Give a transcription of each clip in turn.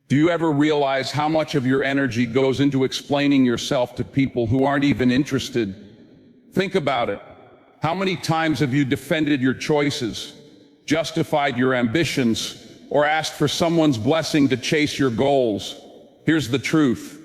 Do you ever realize how much of your energy goes into explaining yourself to people who aren't even interested? Think about it. How many times have you defended your choices, justified your ambitions, or asked for someone's blessing to chase your goals? Here's the truth.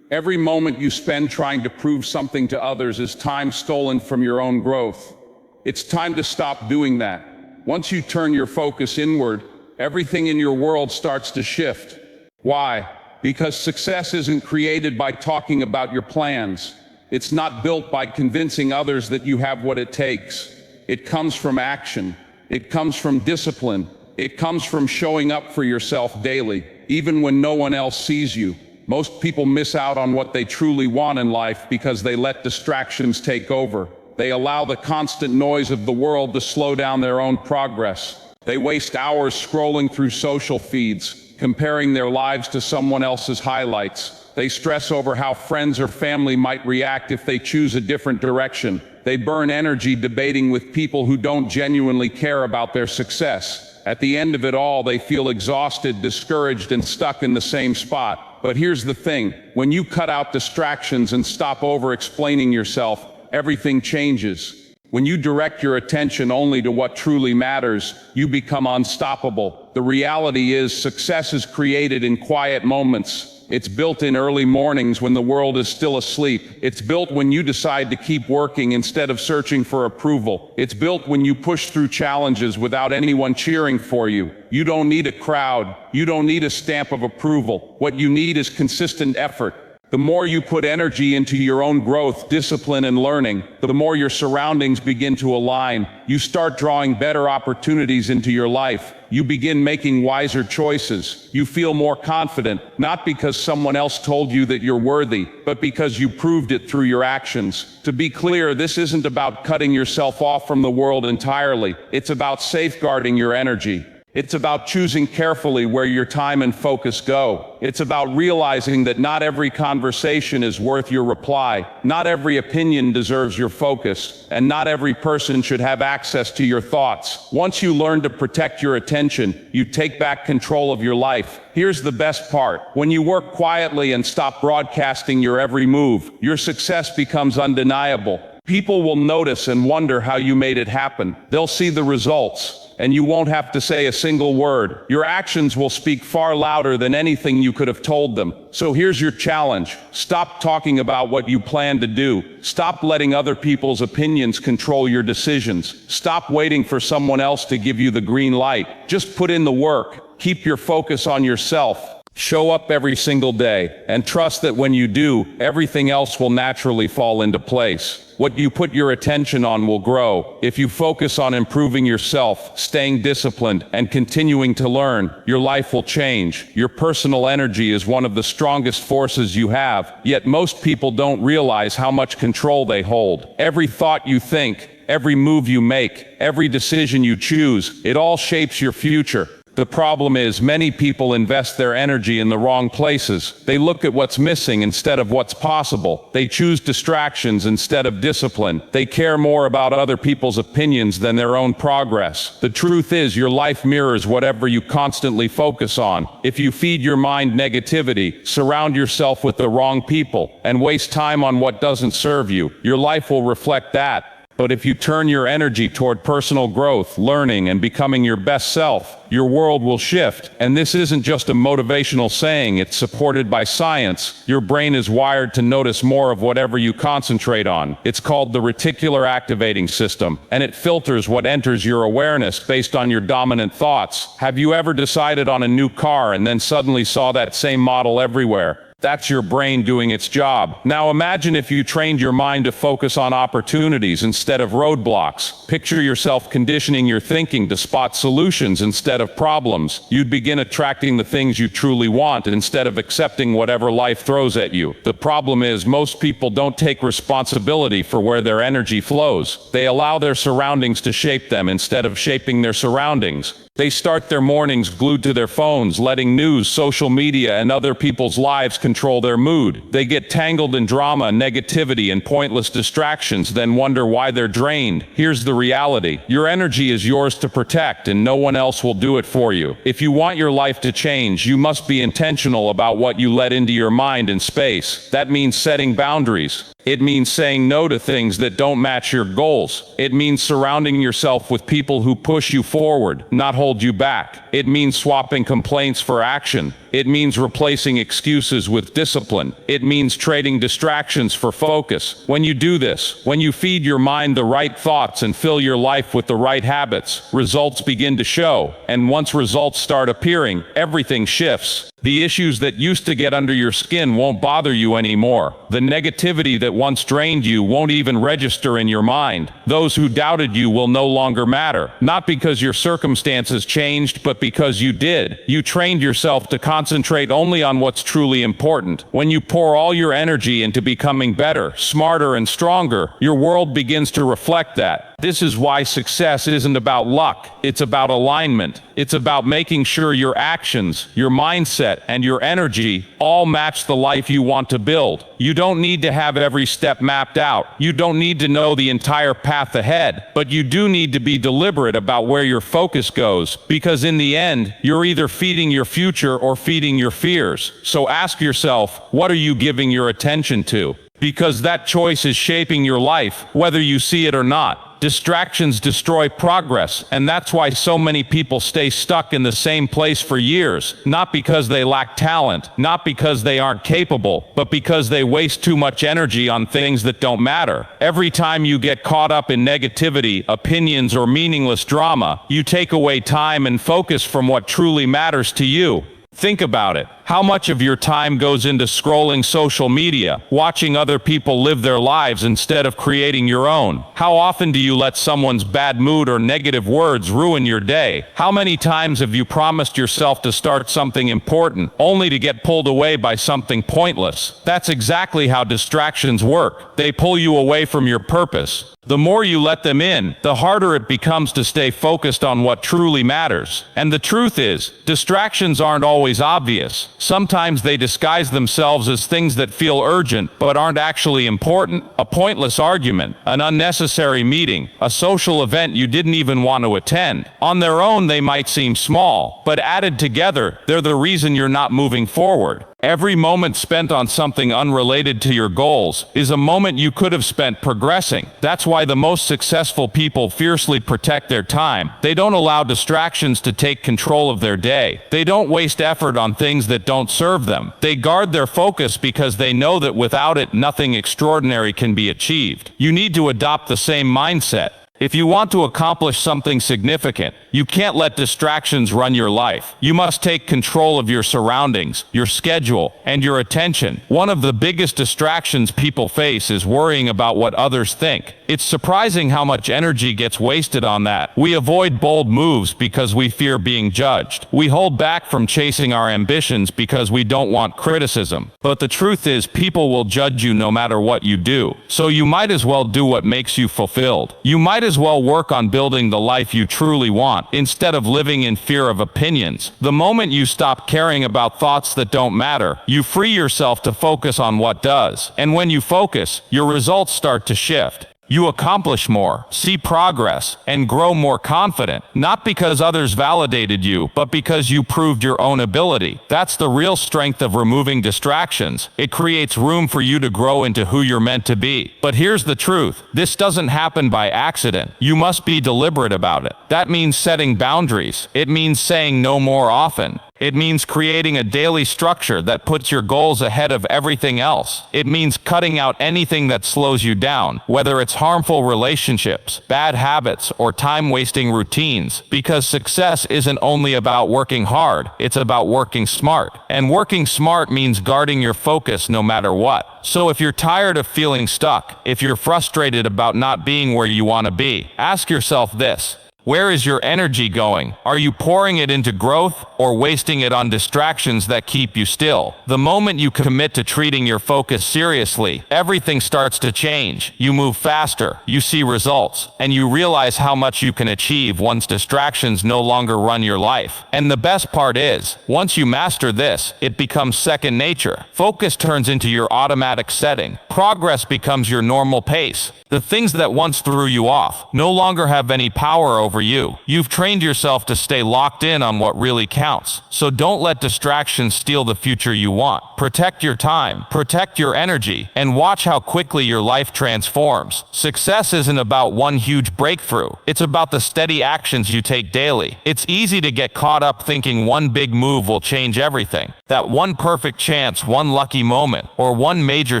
Every moment you spend trying to prove something to others is time stolen from your own growth. It's time to stop doing that. Once you turn your focus inward, everything in your world starts to shift. Why? Because success isn't created by talking about your plans. It's not built by convincing others that you have what it takes. It comes from action. It comes from discipline. It comes from showing up for yourself daily, even when no one else sees you. Most people miss out on what they truly want in life because they let distractions take over. They allow the constant noise of the world to slow down their own progress. They waste hours scrolling through social feeds, comparing their lives to someone else's highlights. They stress over how friends or family might react if they choose a different direction. They burn energy debating with people who don't genuinely care about their success. At the end of it all, they feel exhausted, discouraged, and stuck in the same spot. But here's the thing. When you cut out distractions and stop over-explaining yourself, everything changes. When you direct your attention only to what truly matters, you become unstoppable. The reality is, success is created in quiet moments. It's built in early mornings when the world is still asleep. It's built when you decide to keep working instead of searching for approval. It's built when you push through challenges without anyone cheering for you. You don't need a crowd. You don't need a stamp of approval. What you need is consistent effort. The more you put energy into your own growth, discipline, and learning, the more your surroundings begin to align. You start drawing better opportunities into your life. You begin making wiser choices. You feel more confident, not because someone else told you that you're worthy, but because you proved it through your actions. To be clear, this isn't about cutting yourself off from the world entirely. It's about safeguarding your energy. It's about choosing carefully where your time and focus go. It's about realizing that not every conversation is worth your reply, not every opinion deserves your focus, and not every person should have access to your thoughts. Once you learn to protect your attention, you take back control of your life. Here's the best part. When you work quietly and stop broadcasting your every move, your success becomes undeniable. People will notice and wonder how you made it happen. They'll see the results, and you won't have to say a single word. Your actions will speak far louder than anything you could have told them. So here's your challenge. Stop talking about what you plan to do. Stop letting other people's opinions control your decisions. Stop waiting for someone else to give you the green light. Just put in the work. Keep your focus on yourself. Show up every single day, and trust that when you do, everything else will naturally fall into place. What you put your attention on will grow. If you focus on improving yourself, staying disciplined, and continuing to learn, your life will change. Your personal energy is one of the strongest forces you have, yet most people don't realize how much control they hold. Every thought you think, every move you make, every decision you choose, it all shapes your future. The problem is, many people invest their energy in the wrong places. They look at what's missing instead of what's possible. They choose distractions instead of discipline. They care more about other people's opinions than their own progress. The truth is, your life mirrors whatever you constantly focus on. If you feed your mind negativity, surround yourself with the wrong people, and waste time on what doesn't serve you, your life will reflect that. But if you turn your energy toward personal growth, learning, and becoming your best self, your world will shift. And this isn't just a motivational saying, it's supported by science. Your brain is wired to notice more of whatever you concentrate on. It's called the reticular activating system, and it filters what enters your awareness based on your dominant thoughts. Have you ever decided on a new car and then suddenly saw that same model everywhere? That's your brain doing its job. Now imagine if you trained your mind to focus on opportunities instead of roadblocks. Picture yourself conditioning your thinking to spot solutions instead of problems. You'd begin attracting the things you truly want instead of accepting whatever life throws at you. The problem is, most people don't take responsibility for where their energy flows. They allow their surroundings to shape them instead of shaping their surroundings. They start their mornings glued to their phones, letting news, social media, and other people's lives control their mood. They get tangled in drama, negativity, and pointless distractions, then wonder why they're drained. Here's the reality. Your energy is yours to protect, and no one else will do it for you. If you want your life to change, you must be intentional about what you let into your mind and space. That means setting boundaries. It means saying no to things that don't match your goals. It means surrounding yourself with people who push you forward, not hold you back. It means swapping complaints for action. It means replacing excuses with discipline. It means trading distractions for focus. When you do this, when you feed your mind the right thoughts and fill your life with the right habits, results begin to show. And once results start appearing, everything shifts. The issues that used to get under your skin won't bother you anymore. The negativity that once drained you won't even register in your mind. Those who doubted you will no longer matter. Not because your circumstances changed, but because you did. You trained yourself to concentrate only on what's truly important. When you pour all your energy into becoming better, smarter, and stronger, your world begins to reflect that. This is why success isn't about luck. It's about alignment. It's about making sure your actions, your mindset, and your energy all match the life you want to build. You don't need to have every step mapped out. You don't need to know the entire path ahead, but you do need to be deliberate about where your focus goes, because in the end, you're either feeding your future or feeding your fears. So ask yourself, what are you giving your attention to? Because that choice is shaping your life, whether you see it or not. Distractions destroy progress, and that's why so many people stay stuck in the same place for years. Not because they lack talent, not because they aren't capable, but because they waste too much energy on things that don't matter. Every time you get caught up in negativity, opinions, or meaningless drama, you take away time and focus from what truly matters to you. Think about it. How much of your time goes into scrolling social media, watching other people live their lives instead of creating your own? How often do you let someone's bad mood or negative words ruin your day? How many times have you promised yourself to start something important, only to get pulled away by something pointless? That's exactly how distractions work. They pull you away from your purpose. The more you let them in, the harder it becomes to stay focused on what truly matters. And the truth is, distractions aren't always obvious. Sometimes they disguise themselves as things that feel urgent but aren't actually important. A pointless argument, an unnecessary meeting, a social event you didn't even want to attend. On their own, they might seem small, but added together, they're the reason you're not moving forward. Every moment spent on something unrelated to your goals is a moment you could have spent progressing. That's why the most successful people fiercely protect their time. They don't allow distractions to take control of their day. They don't waste effort on things that don't serve them. They guard their focus because they know that without it, nothing extraordinary can be achieved. You need to adopt the same mindset. If you want to accomplish something significant, you can't let distractions run your life. You must take control of your surroundings, your schedule, and your attention. One of the biggest distractions people face is worrying about what others think. It's surprising how much energy gets wasted on that. We avoid bold moves because we fear being judged. We hold back from chasing our ambitions because we don't want criticism. But the truth is, people will judge you no matter what you do. So you might as well do what makes you fulfilled. You might as well work on building the life you truly want, instead of living in fear of opinions. The moment you stop caring about thoughts that don't matter, you free yourself to focus on what does. And when you focus, your results start to shift. You accomplish more, see progress, and grow more confident, not because others validated you, but because you proved your own ability. That's the real strength of removing distractions. It creates room for you to grow into who you're meant to be. But here's the truth. This doesn't happen by accident. You must be deliberate about it. That means setting boundaries. It means saying no more often. It means creating a daily structure that puts your goals ahead of everything else. It means cutting out anything that slows you down, whether it's harmful relationships, bad habits, or time-wasting routines, because success isn't only about working hard, it's about working smart. And working smart means guarding your focus no matter what. So if you're tired of feeling stuck, if you're frustrated about not being where you want to be, ask yourself this. Where is your energy going? Are you pouring it into growth or wasting it on distractions that keep you still? The moment you commit to treating your focus seriously, everything starts to change. You move faster, you see results, and you realize how much you can achieve once distractions no longer run your life. And the best part is, once you master this, it becomes second nature. Focus turns into your automatic setting. Progress becomes your normal pace. The things that once threw you off no longer have any power over you. You've trained yourself to stay locked in on what really counts. So don't let distractions steal the future you want. Protect your time, protect your energy, and watch how quickly your life transforms. Success isn't about one huge breakthrough. It's about the steady actions you take daily. It's easy to get caught up thinking one big move will change everything. That one perfect chance, one lucky moment, or one major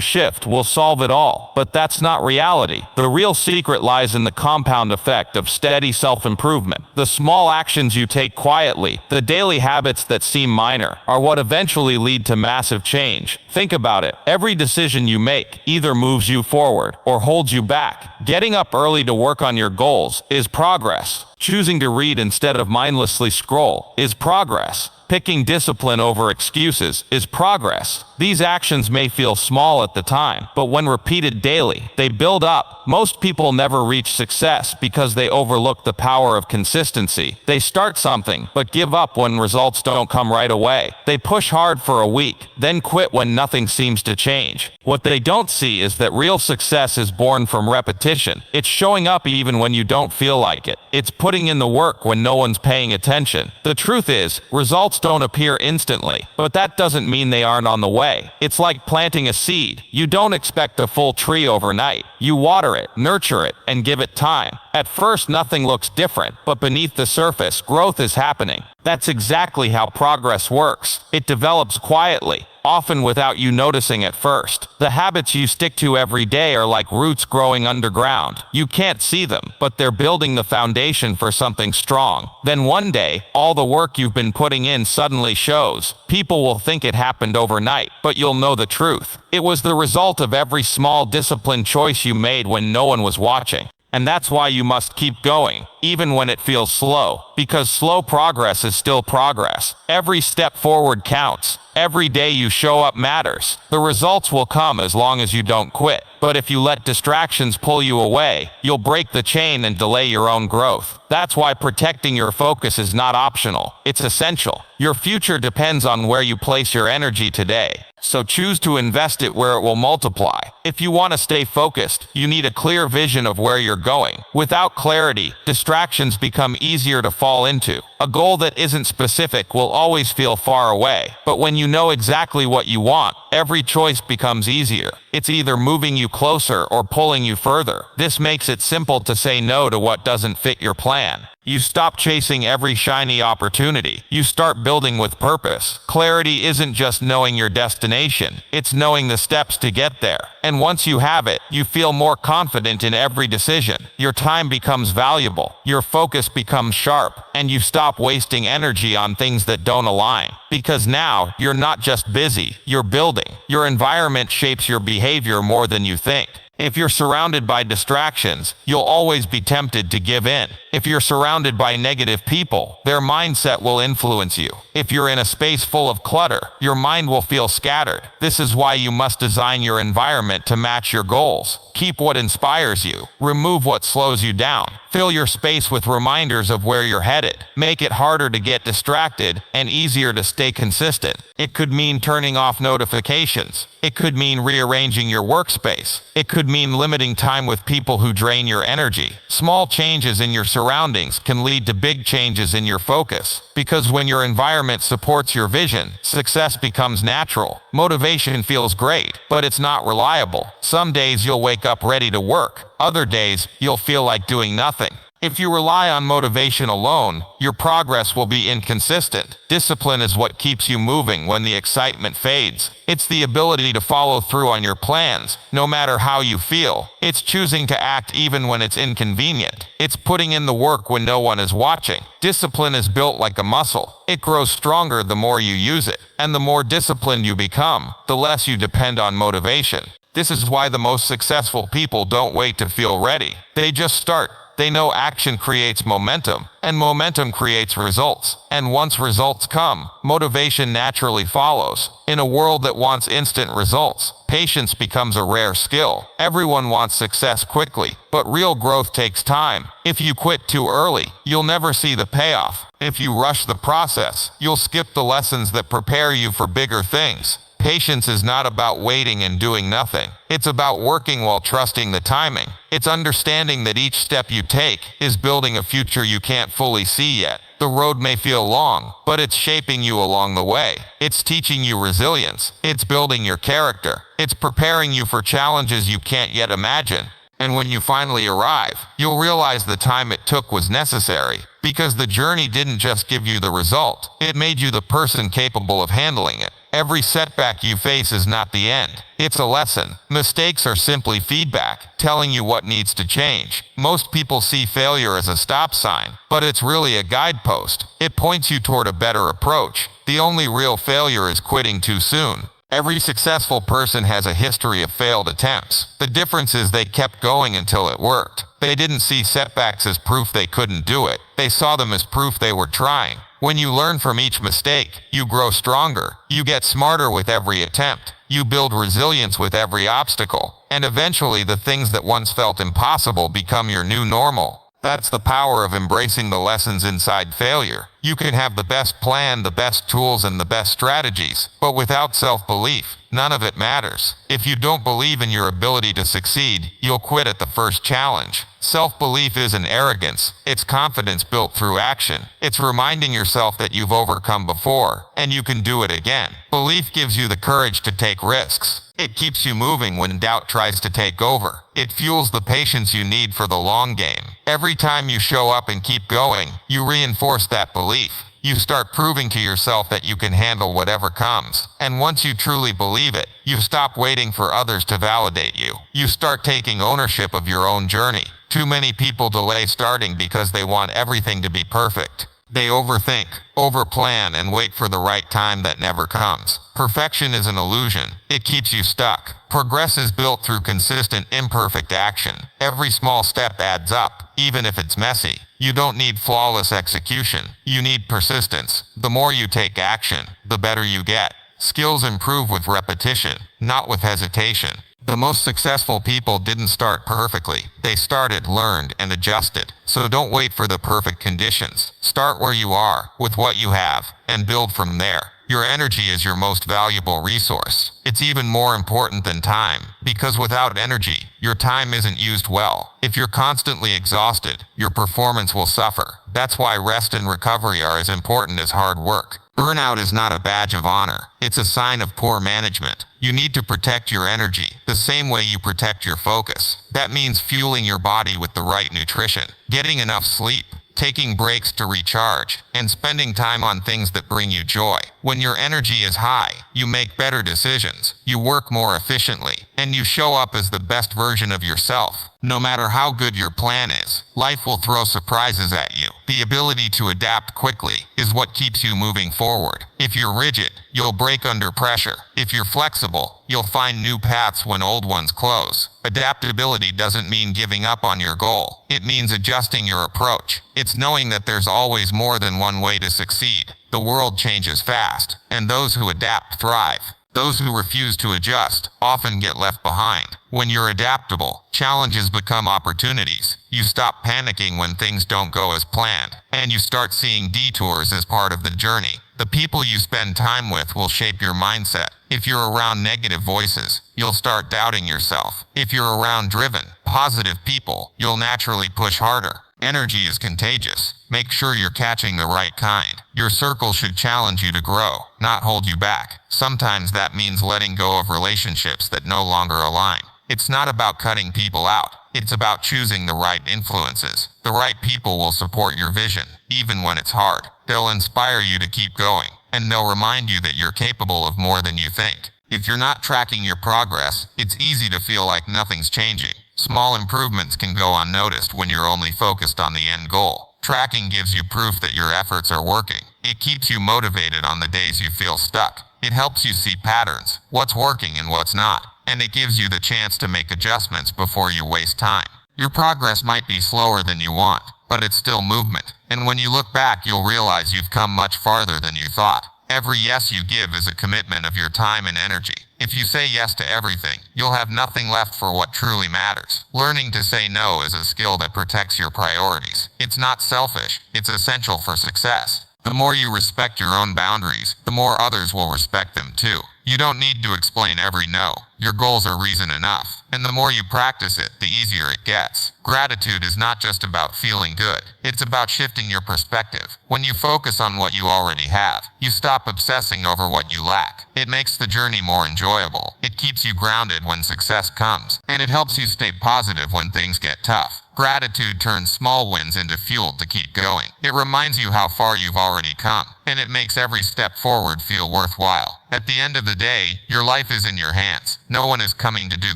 shift will solve it all. But that's not reality. The real secret lies in the compound effect of steady self-improvement. The small actions you take quietly, the daily habits that seem minor, are what eventually lead to massive change. Think about it. Every decision you make either moves you forward or holds you back. Getting up early to work on your goals is progress. Choosing to read instead of mindlessly scroll is progress. Picking discipline over excuses is progress. These actions may feel small at the time, but when repeated daily, they build up. Most people never reach success because they overlook the power of consistency. They start something, but give up when results don't come right away. They push hard for a week, then quit when nothing seems to change. What they don't see is that real success is born from repetition. It's showing up even when you don't feel like it. It's putting in the work when no one's paying attention. The truth is, results don't appear instantly, but that doesn't mean they aren't on the way. It's like planting a seed. You don't expect a full tree overnight. You water it, nurture it, and give it time. At first, nothing looks different, but beneath the surface, growth is happening. That's exactly how progress works. It develops quietly, often without you noticing at first. The habits you stick to every day are like roots growing underground. You can't see them, but they're building the foundation for something strong. Then one day, all the work you've been putting in suddenly shows. People will think it happened overnight, but you'll know the truth. It was the result of every small disciplined choice you made when no one was watching. And that's why you must keep going, even when it feels slow, because slow progress is still progress. Every step forward counts. Every day you show up matters. The results will come as long as you don't quit. But if you let distractions pull you away, you'll break the chain and delay your own growth. That's why protecting your focus is not optional. It's essential. Your future depends on where you place your energy today. So choose to invest it where it will multiply. If you want to stay focused, you need a clear vision of where you're going. Without clarity, distractions become easier to fall into. A goal that isn't specific will always feel far away. But when you know exactly what you want, every choice becomes easier. It's either moving you closer or pulling you further. This makes it simple to say no to what doesn't fit your plan. You stop chasing every shiny opportunity. You start building with purpose. Clarity isn't just knowing your destination. It's knowing the steps to get there. And once you have it, you feel more confident in every decision. Your time becomes valuable. Your focus becomes sharp. And you stop wasting energy on things that don't align. Because now, you're not just busy, you're building. Your environment shapes your behavior more than you think. If you're surrounded by distractions, you'll always be tempted to give in. If you're surrounded by negative people, their mindset will influence you. If you're in a space full of clutter, your mind will feel scattered. This is why you must design your environment to match your goals. Keep what inspires you. Remove what slows you down. Fill your space with reminders of where you're headed. Make it harder to get distracted and easier to stay consistent. It could mean turning off notifications. It could mean rearranging your workspace. It could mean limiting time with people who drain your energy. Small changes in your surroundings can lead to big changes in your focus. Because when your environment supports your vision, success becomes natural. Motivation feels great, but it's not reliable. Some days you'll wake up ready to work. Other days, you'll feel like doing nothing. If you rely on motivation alone, your progress will be inconsistent. Discipline is what keeps you moving when the excitement fades. It's the ability to follow through on your plans, no matter how you feel. It's choosing to act even when it's inconvenient. It's putting in the work when no one is watching. Discipline is built like a muscle. It grows stronger the more you use it. And the more disciplined you become, the less you depend on motivation. This is why the most successful people don't wait to feel ready. They just start. They know action creates momentum, and momentum creates results. And once results come, motivation naturally follows. In a world that wants instant results, patience becomes a rare skill. Everyone wants success quickly, but real growth takes time. If you quit too early, you'll never see the payoff. If you rush the process, you'll skip the lessons that prepare you for bigger things. Patience is not about waiting and doing nothing. It's about working while trusting the timing. It's understanding that each step you take is building a future you can't fully see yet. The road may feel long, but it's shaping you along the way. It's teaching you resilience. It's building your character. It's preparing you for challenges you can't yet imagine. And when you finally arrive, you'll realize the time it took was necessary, because the journey didn't just give you the result, it made you the person capable of handling it. Every setback you face is not the end. It's a lesson. Mistakes are simply feedback, telling you what needs to change. Most people see failure as a stop sign, but it's really a guidepost. It points you toward a better approach. The only real failure is quitting too soon. Every successful person has a history of failed attempts. The difference is they kept going until it worked. They didn't see setbacks as proof they couldn't do it. They saw them as proof they were trying. When you learn from each mistake, you grow stronger. You get smarter with every attempt. You build resilience with every obstacle. And eventually the things that once felt impossible become your new normal. That's the power of embracing the lessons inside failure. You can have the best plan, the best tools, and the best strategies, but without self-belief, none of it matters. If you don't believe in your ability to succeed, you'll quit at the first challenge. Self-belief isn't arrogance, it's confidence built through action. It's reminding yourself that you've overcome before, and you can do it again. Belief gives you the courage to take risks. It keeps you moving when doubt tries to take over. It fuels the patience you need for the long game. Every time you show up and keep going, you reinforce that belief. You start proving to yourself that you can handle whatever comes. And once you truly believe it, you stop waiting for others to validate you. You start taking ownership of your own journey. Too many people delay starting because they want everything to be perfect. They overthink, overplan, and wait for the right time that never comes. Perfection is an illusion. It keeps you stuck. Progress is built through consistent, imperfect action. Every small step adds up, even if it's messy. You don't need flawless execution. You need persistence. The more you take action, the better you get. Skills improve with repetition, not with hesitation. The most successful people didn't start perfectly. They started, learned, and adjusted. So don't wait for the perfect conditions. Start where you are, with what you have, and build from there. Your energy is your most valuable resource. It's even more important than time, because without energy, your time isn't used well. If you're constantly exhausted, your performance will suffer. That's why rest and recovery are as important as hard work. Burnout is not a badge of honor. It's a sign of poor management. You need to protect your energy, the same way you protect your focus. That means fueling your body with the right nutrition, getting enough sleep, taking breaks to recharge, and spending time on things that bring you joy. When your energy is high, you make better decisions, you work more efficiently, and you show up as the best version of yourself. No matter how good your plan is, life will throw surprises at you. The ability to adapt quickly is what keeps you moving forward. If you're rigid, you'll break under pressure. If you're flexible, you'll find new paths when old ones close. Adaptability doesn't mean giving up on your goal. It means adjusting your approach. It's knowing that there's always more than one way to succeed. The world changes fast, and those who adapt thrive. Those who refuse to adjust often get left behind. When you're adaptable, challenges become opportunities. You stop panicking when things don't go as planned, and you start seeing detours as part of the journey. The people you spend time with will shape your mindset. If you're around negative voices, you'll start doubting yourself. If you're around driven, positive people, you'll naturally push harder. Energy is contagious. Make sure you're catching the right kind. Your circle should challenge you to grow, not hold you back. Sometimes that means letting go of relationships that no longer align. It's not about cutting people out. It's about choosing the right influences. The right people will support your vision, even when it's hard. They'll inspire you to keep going, and they'll remind you that you're capable of more than you think. If you're not tracking your progress, it's easy to feel like nothing's changing. Small improvements can go unnoticed when you're only focused on the end goal. Tracking gives you proof that your efforts are working. It keeps you motivated on the days you feel stuck. It helps you see patterns, what's working and what's not, and it gives you the chance to make adjustments before you waste time. Your progress might be slower than you want, but it's still movement. And when you look back, you'll realize you've come much farther than you thought. Every yes you give is a commitment of your time and energy. If you say yes to everything, you'll have nothing left for what truly matters. Learning to say no is a skill that protects your priorities. It's not selfish, it's essential for success. The more you respect your own boundaries, the more others will respect them too. You don't need to explain every no. Your goals are reason enough. And the more you practice it, the easier it gets. Gratitude is not just about feeling good. It's about shifting your perspective. When you focus on what you already have, you stop obsessing over what you lack. It makes the journey more enjoyable. It keeps you grounded when success comes. And it helps you stay positive when things get tough. Gratitude turns small wins into fuel to keep going. It reminds you how far you've already come, and it makes every step forward feel worthwhile. At the end of the day, your life is in your hands. No one is coming to do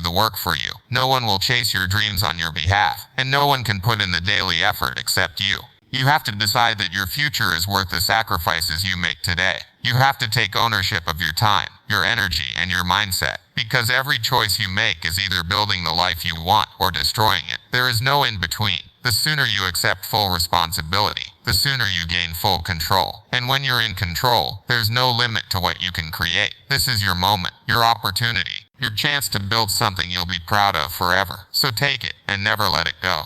the work for you. No one will chase your dreams on your behalf, and no one can put in the daily effort except you. You have to decide that your future is worth the sacrifices you make today. You have to take ownership of your time, your energy, and your mindset. Because every choice you make is either building the life you want or destroying it. There is no in between. The sooner you accept full responsibility, the sooner you gain full control. And when you're in control, there's no limit to what you can create. This is your moment, your opportunity, your chance to build something you'll be proud of forever. So take it and never let it go.